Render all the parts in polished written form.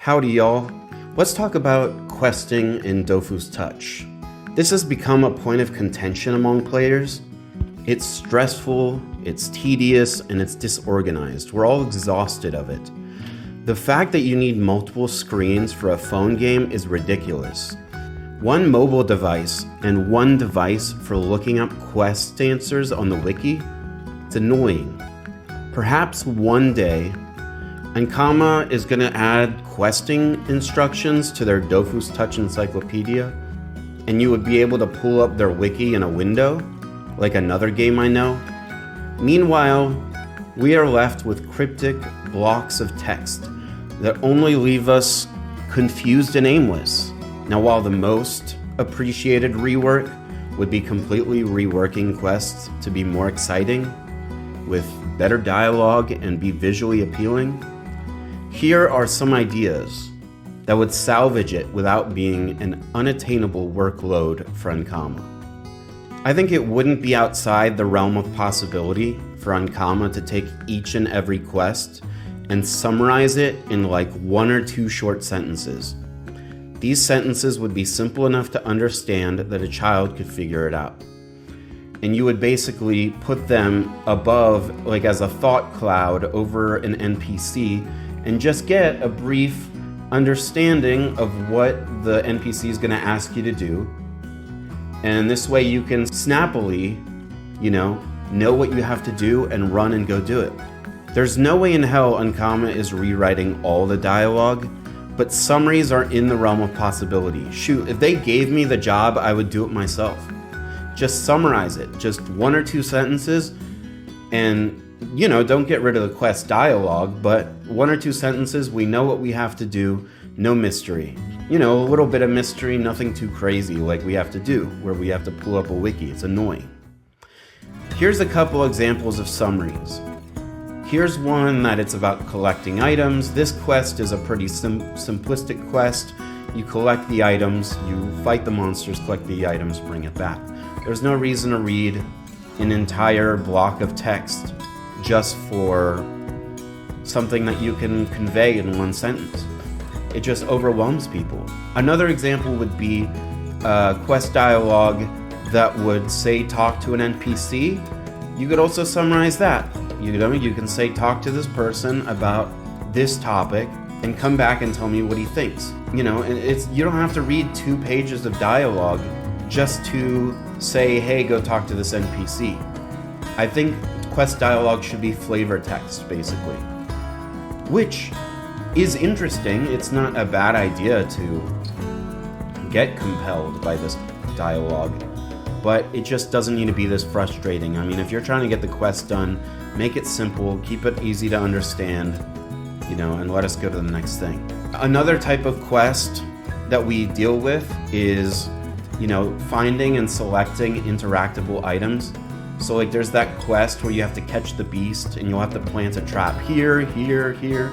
Howdy y'all, let's talk about questing in Dofus Touch. This has become a point of contention among players. It's stressful, it's tedious, and it's disorganized. We're all exhausted of it. The fact that you need multiple screens for a phone game is ridiculous. One mobile device and one device for looking up quest answers on the wiki, it's annoying. Perhaps one day, Ankama is going to add questing instructions to their Dofus Touch encyclopedia, and you would be able to pull up their wiki in a window, like another game I know. Meanwhile, we are left with cryptic blocks of text that only leave us confused and aimless. Now, while the most appreciated rework would be completely reworking quests to be more exciting, with better dialogue and be visually appealing, here are some ideas that would salvage it without being an unattainable workload for Ankama. I think it wouldn't be outside the realm of possibility for Ankama to take each and every quest and summarize it in like 1 or 2 short sentences. These sentences would be simple enough to understand that a child could figure it out. And you would basically put them above, like as a thought cloud over an NPC, and just get a brief understanding of what the NPC is going to ask you to do. And this way you can snappily, know what you have to do and run and go do it. There's no way in hell Ankama is rewriting all the dialogue, but summaries are in the realm of possibility. Shoot, if they gave me the job, I would do it myself. Just summarize it, just 1 or 2 sentences, and don't get rid of the quest dialogue, but 1 or 2 sentences, we know what we have to do, no mystery. A little bit of mystery, nothing too crazy like we have to do, where we have to pull up a wiki, it's annoying. Here's a couple examples of summaries. Here's one that it's about collecting items. This quest is a pretty simplistic quest. You collect the items, you fight the monsters, collect the items, bring it back. There's no reason to read an entire block of text just for something that you can convey in 1 sentence. It just overwhelms people. Another example would be a quest dialogue that would say talk to an NPC. You could also summarize that. You can say talk to this person about this topic and come back and tell me what he thinks. You don't have to read 2 pages of dialogue just to say, hey, go talk to this NPC. I think quest dialogue should be flavor text, basically. Which is interesting. It's not a bad idea to get compelled by this dialogue, but it just doesn't need to be this frustrating. I mean, if you're trying to get the quest done, make it simple, keep it easy to understand, and let us go to the next thing. Another type of quest that we deal with is, finding and selecting interactable items. So like there's that quest where you have to catch the beast and you'll have to plant a trap here, here, here.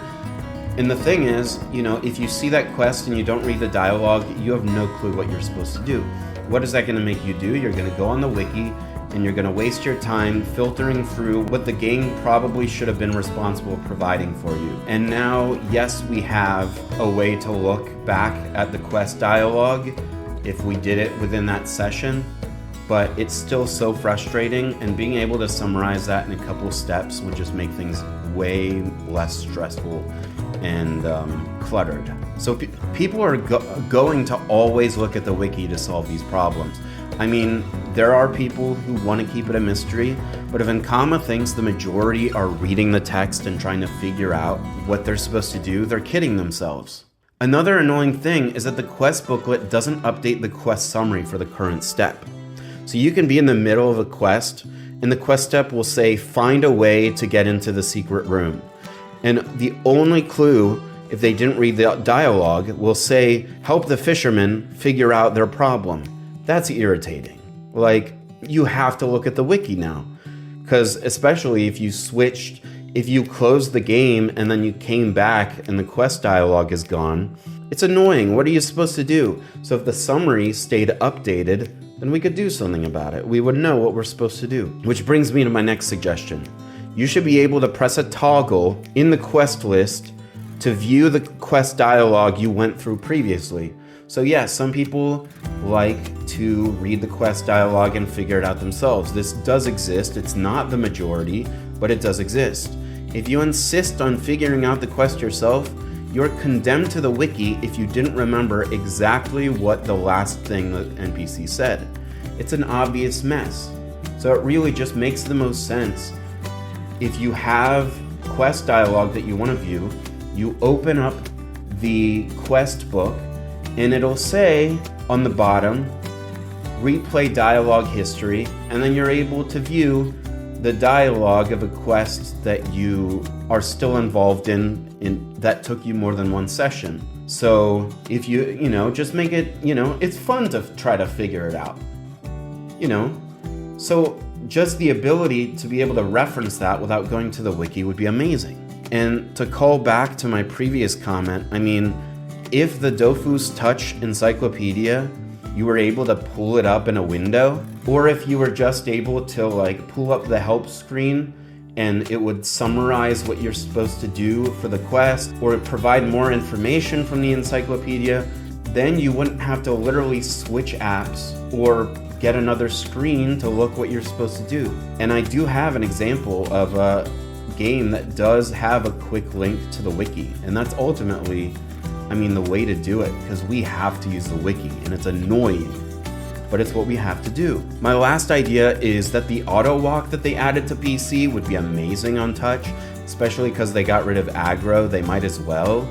And the thing is, if you see that quest and you don't read the dialogue, you have no clue what you're supposed to do. What is that going to make you do? You're going to go on the wiki and you're going to waste your time filtering through what the game probably should have been responsible providing for you. And now, yes, we have a way to look back at the quest dialogue if we did it within that session, but it's still so frustrating, and being able to summarize that in a couple steps would just make things way less stressful and cluttered. So people are going to always look at the wiki to solve these problems. I mean, there are people who want to keep it a mystery, but if Ankama thinks the majority are reading the text and trying to figure out what they're supposed to do, they're kidding themselves. Another annoying thing is that the quest booklet doesn't update the quest summary for the current step. So you can be in the middle of a quest, and the quest step will say, find a way to get into the secret room. And the only clue, if they didn't read the dialogue, will say, help the fishermen figure out their problem. That's irritating. Like, you have to look at the wiki now. Because especially if you closed the game and then you came back and the quest dialogue is gone, it's annoying. What are you supposed to do? So if the summary stayed updated, then we could do something about it. We would know what we're supposed to do. Which brings me to my next suggestion. You should be able to press a toggle in the quest list to view the quest dialogue you went through previously. So yes, some people like to read the quest dialogue and figure it out themselves. This does exist. It's not the majority, but it does exist. If you insist on figuring out the quest yourself, you're condemned to the wiki if you didn't remember exactly what the last thing the NPC said. It's an obvious mess. So it really just makes the most sense. If you have quest dialogue that you want to view, you open up the quest book and it'll say on the bottom, replay dialogue history, and then you're able to view the dialogue of a quest that you are still involved in that took you more than one session. So if you just make it, it's fun to try to figure it out, So just the ability to be able to reference that without going to the wiki would be amazing. And to call back to my previous comment, I mean, if the Dofus Touch Encyclopedia, you were able to pull it up in a window, or if you were just able to pull up the help screen and it would summarize what you're supposed to do for the quest, or provide more information from the encyclopedia, then you wouldn't have to literally switch apps or get another screen to look what you're supposed to do. And I do have an example of a game that does have a quick link to the wiki, and that's ultimately, the way to do it, because we have to use the wiki, and it's annoying, but it's what we have to do. My last idea is that the auto walk that they added to PC would be amazing on touch, especially because they got rid of aggro. They might as well.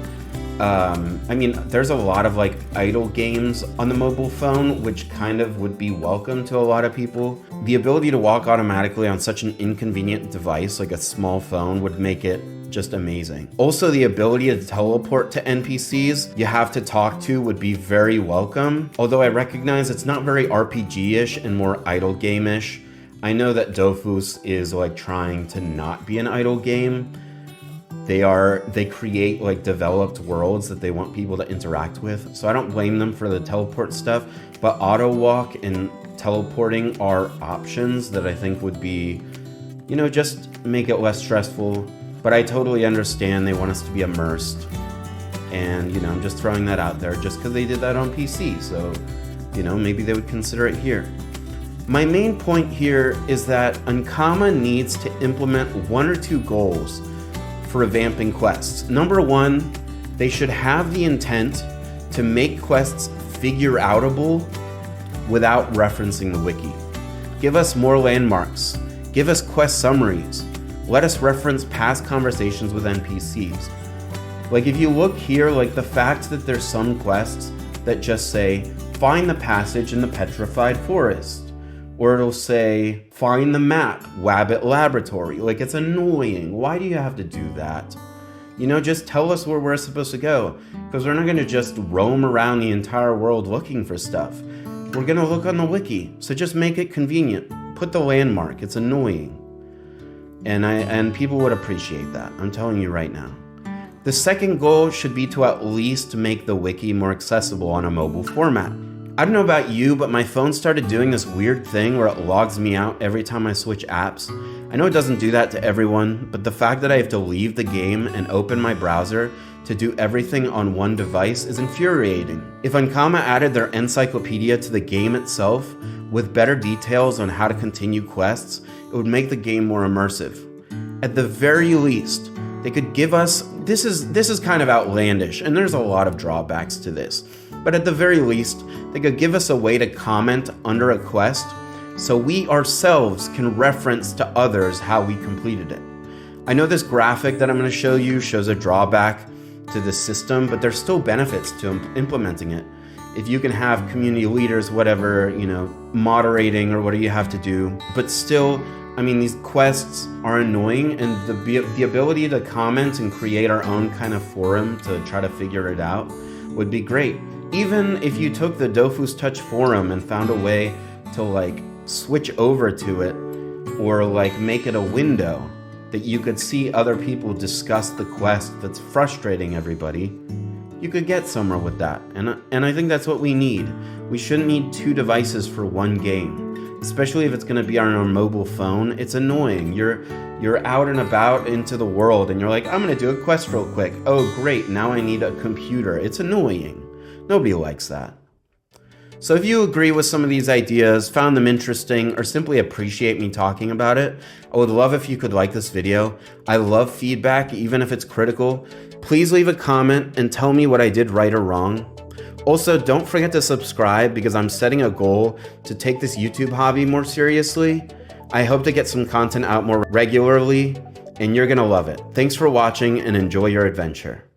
There's a lot of idle games on the mobile phone, which kind of would be welcome to a lot of people. The ability to walk automatically on such an inconvenient device like a small phone would make it just amazing. Also, the ability to teleport to NPCs you have to talk to would be very welcome, although I recognize it's not very RPG-ish and more idle game-ish. I know that Dofus is trying to not be an idle game. They create developed worlds that they want people to interact with, so I don't blame them for the teleport stuff, but auto walk and teleporting are options that I think would be, just make it less stressful. But I totally understand they want us to be immersed, and I'm just throwing that out there just because they did that on PC, so maybe they would consider it here. My main point here is that Ankama needs to implement 1 or 2 goals for revamping quests. Number 1, they should have the intent to make quests figure-outable without referencing the wiki. Give us more landmarks. Give us quest summaries. Let us reference past conversations with NPCs. If you look here, the fact that there's some quests that just say, find the passage in the petrified forest. Or it'll say, find the map, Wabbit Laboratory. It's annoying. Why do you have to do that? Just tell us where we're supposed to go. Because we're not going to just roam around the entire world looking for stuff. We're going to look on the wiki. So just make it convenient. Put the landmark. It's annoying. And people would appreciate that. I'm telling you right now. The second goal should be to at least make the wiki more accessible on a mobile format. I don't know about you, but my phone started doing this weird thing where it logs me out every time I switch apps. I know it doesn't do that to everyone, but the fact that I have to leave the game and open my browser to do everything on one device is infuriating. If Ankama added their encyclopedia to the game itself, with better details on how to continue quests, it would make the game more immersive. At the very least, they could give us, this is kind of outlandish, and there's a lot of drawbacks to this, but at the very least, they could give us a way to comment under a quest so we ourselves can reference to others how we completed it. I know this graphic that I'm going to show you shows a drawback to the system, but there's still benefits to implementing it. If you can have community leaders, whatever, moderating or whatever you have to do, but still, these quests are annoying, and the ability to comment and create our own kind of forum to try to figure it out would be great. Even if you took the Dofus Touch forum and found a way to switch over to it, or make it a window that you could see other people discuss the quest that's frustrating everybody, you could get somewhere with that. And I think that's what we need. We shouldn't need 2 devices for one game. especially if it's going to be on our mobile phone. It's annoying. You're out and about into the world and you're like, I'm going to do a quest real quick. Oh, great. Now I need a computer. It's annoying. Nobody likes that. So if you agree with some of these ideas, found them interesting, or simply appreciate me talking about it, I would love if you could like this video. I love feedback, even if it's critical. Please leave a comment and tell me what I did right or wrong. Also, don't forget to subscribe because I'm setting a goal to take this YouTube hobby more seriously. I hope to get some content out more regularly, and you're gonna love it. Thanks for watching and enjoy your adventure.